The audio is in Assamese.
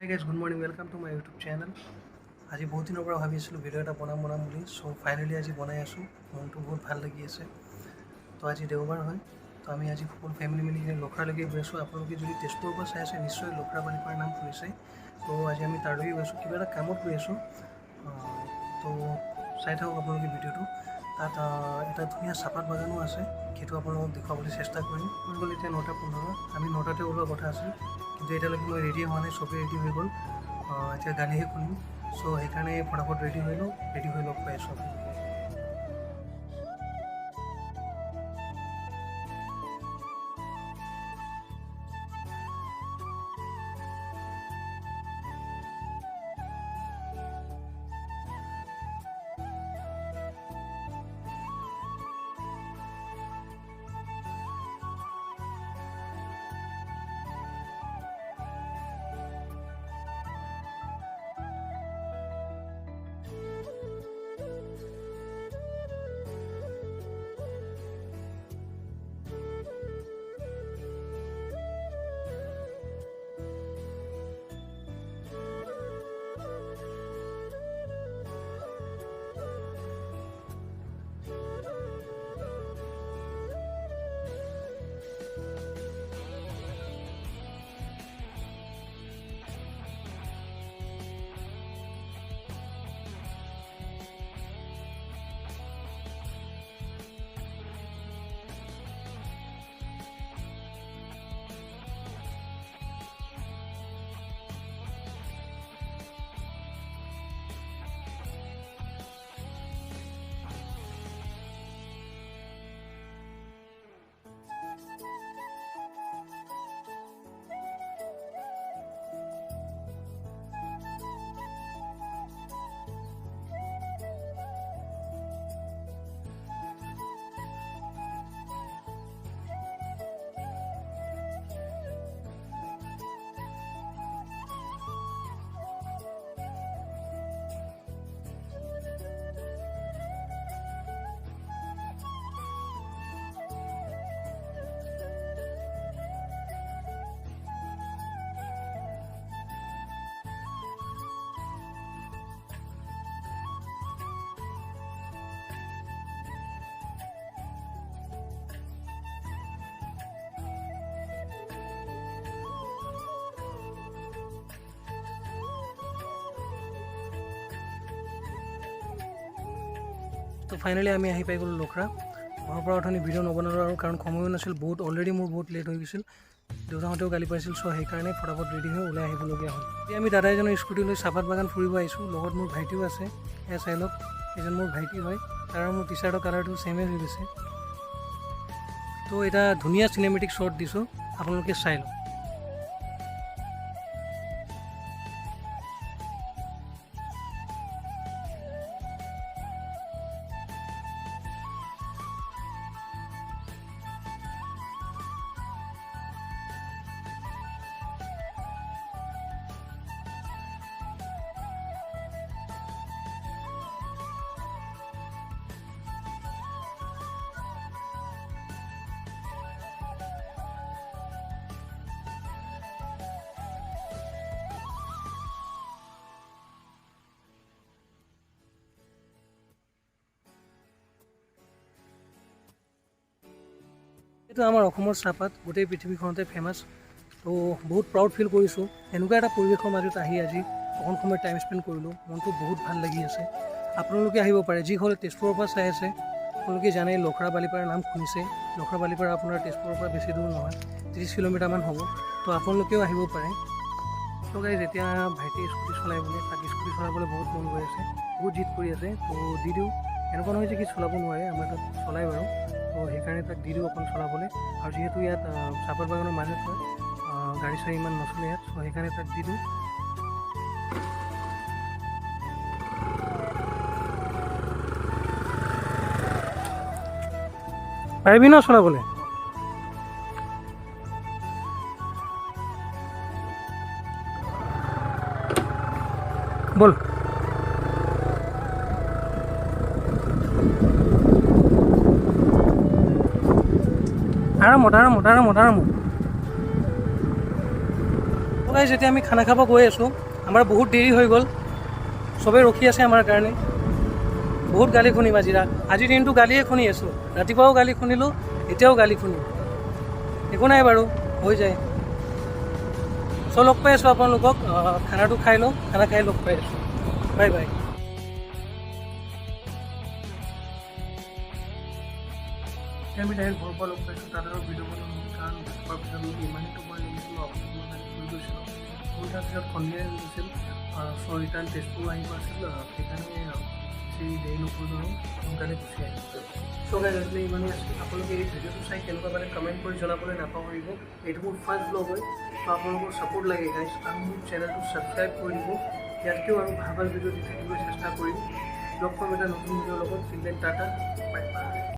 Hey guys, good morning. Welcome to my YouTube channel. আজি বহুত দিনৰ পৰা ভাবি আছিলোঁ ভিডিঅ' এটা বনাম বুলি ফাইনেলি আজি বনাই আছোঁ। মনটো বহুত ভাল লাগি আছে। তো আজি দেওবাৰ হয়, তো আমি আজি ফুল ফেমিলি মিলি লখৰালৈকে গৈ আছোঁ। আপোনালোকে যদি তেজপুৰৰ পৰা চাই আছে নিশ্চয় লখৰা বালিপাৰাৰ নাম শুনিছে। তো আজি আমি তাৰলৈকে গৈ আছোঁ, কিবা এটা কামত গৈ আছোঁ। তো চাই থাকক আপোনালোকে ভিডিঅ'টো। তাত এটা ধুনীয়া চাহপাত বাগানো আছে, সেইটো আপোনালোকক দেখুৱাবলৈ চেষ্টা কৰিম। হৈ গ'ল এতিয়া 9:15, আমি 9টাতে ওলোৱা কথা আছিল, কিন্তু এতিয়ালৈকে মই ৰেডি হোৱা নাই, চবেই ৰেডি হৈ গ'ল। এতিয়া গাড়ীহে শুনিম, চ' সেইকাৰণে ফটাফট ৰেডি হৈ লগ পাই আছোঁ আপোনালোকক। তো ফাইনেলি আমি আহি পাই গ'লোঁ লখৰা। ঘৰৰ পৰা অথনি ভিডিঅ' নবনালোঁ আৰু কাৰণ সময়ো নাছিল, অলৰেডি মোৰ বহুত লেট হৈ গৈছিল। দেউতাহঁতেও গালি পাইছিল, চ' সেইকাৰণে ফটাফট ৰেডি হৈ ওলাই আহিবলগীয়া হ'ল। এতিয়া আমি দাদা এজনৰ স্কুটি লৈ চাহপাত বাগান ফুৰিব আহিছোঁ। লগত মোৰ ভাইটিও আছে, এয়া চাই লওক, এজন মোৰ ভাইটি হয়। তাৰ মোৰ টি চাৰ্টৰ কালাৰটো ছেমে হৈ গৈছে। তো এটা ধুনীয়া চিনেমেটিক শ্বট দিছোঁ, আপোনালোকে চাই লওক। এইটো আমাৰ অসমৰ চাহপাত, গোটেই পৃথিৱীখনতে ফেমাছ। তো বহুত প্ৰাউড ফিল কৰিছোঁ এনেকুৱা এটা পৰিৱেশৰ মাজত আহি আজি অকণ সময় টাইম স্পেণ্ড কৰিলোঁ। মনটো বহুত ভাল লাগি আছে। আপোনালোকে আহিব পাৰে, যিসকলে তেজপুৰৰ পৰা চাই আছে আপোনালোকে জানে লখৰা বালিপাৰাৰ নাম শুনিছে। লখৰা বালিপাৰা আপোনাৰ তেজপুৰৰ পৰা বেছি দূৰ নহয়, 30 কিলোমিটাৰমান হ'ব। তো আপোনালোকেও আহিব পাৰে। তো গাইজ এতিয়া ভাইটিয়ে স্কুটি চলাই বোলে, তাক স্কুটি চলাবলৈ বহুত মন গৈ আছে, বহুত জিদ কৰি আছে। তো দি দিওঁ, এনেকুৱা নহয় যে কি চলাব নোৱাৰে, আমাৰ তাত চলাই বাৰু। তো সেইকাৰণে তাক দি দিওঁ অকণ চলাবলৈ। আৰু যিহেতু ইয়াত চাহপাত বাগানৰ মাজত হয়, গাড়ী চাড়ী ইমান নচলে ইয়াত, চ' সেইকাৰণে তাক দি দিওঁ। পাৰিবি ন চলাবলৈ? বল। আৰামত আৰামত আৰামত আৰামত গাইজ এতিয়া আমি খানা খাব গৈ আছোঁ। আমাৰ বহুত দেৰি হৈ গ'ল, চবেই ৰখি আছে আমাৰ কাৰণে। বহুত গালি শুনিম আজিৰ দিনটো গালিয়ে শুনি আছোঁ। ৰাতিপুৱাও গালি শুনিলোঁ, এতিয়াও গালি শুনিম। একো নাই বাৰু, হৈ যায়। চ' লগ পাই আছোঁ আপোনালোকক, খানাটো খাই লওঁ, খানা খাই লগ পাই আছোঁ। Bye bye. আমি ডাইৰেক্ট ঘৰৰ পৰা লগ পাইছোঁ, তাত আৰু ভিডিঅ' বনালোঁ কাৰণ খোৱাৰ পিছত মোক ইমানেই টোপনি লাগিছিলোঁ, অফিচত মানে শুই গৈছিলোঁ। শুই তাৰ পিছত সন্ধিয়াই হৈ গৈছিল। চ' ৰিটাৰ্ণ তেজপুৰ আহিব আছিল, সেইকাৰণে বেছি দেৰি নকৰিলোঁ আৰু সোনকালে গুচি আহিছোঁ। চ' গাইজ আজিলৈ ইমানেই আছিল। আপোনালোকে এই ভিডিঅ'টো চাই কেনেকুৱা মানে কমেণ্ট কৰি জনাবলৈ নাপাহৰিব। এইটো মোৰ ফাৰ্ষ্ট ব্লগ হয়, চ' আপোনালোকৰ ছাপোৰ্ট লাগে গাইজ, আৰু মোৰ চেনেলটো ছাবস্ক্ৰাইব কৰি দিব। ইয়াতকৈও আৰু ভাল ভাল ভিডিঅ' দি থাকিবলৈ চেষ্টা কৰিম। লগ পাম এটা নতুন ভিডিঅ'ৰ লগত। চিল্ড্ৰেন টাটা, বাই।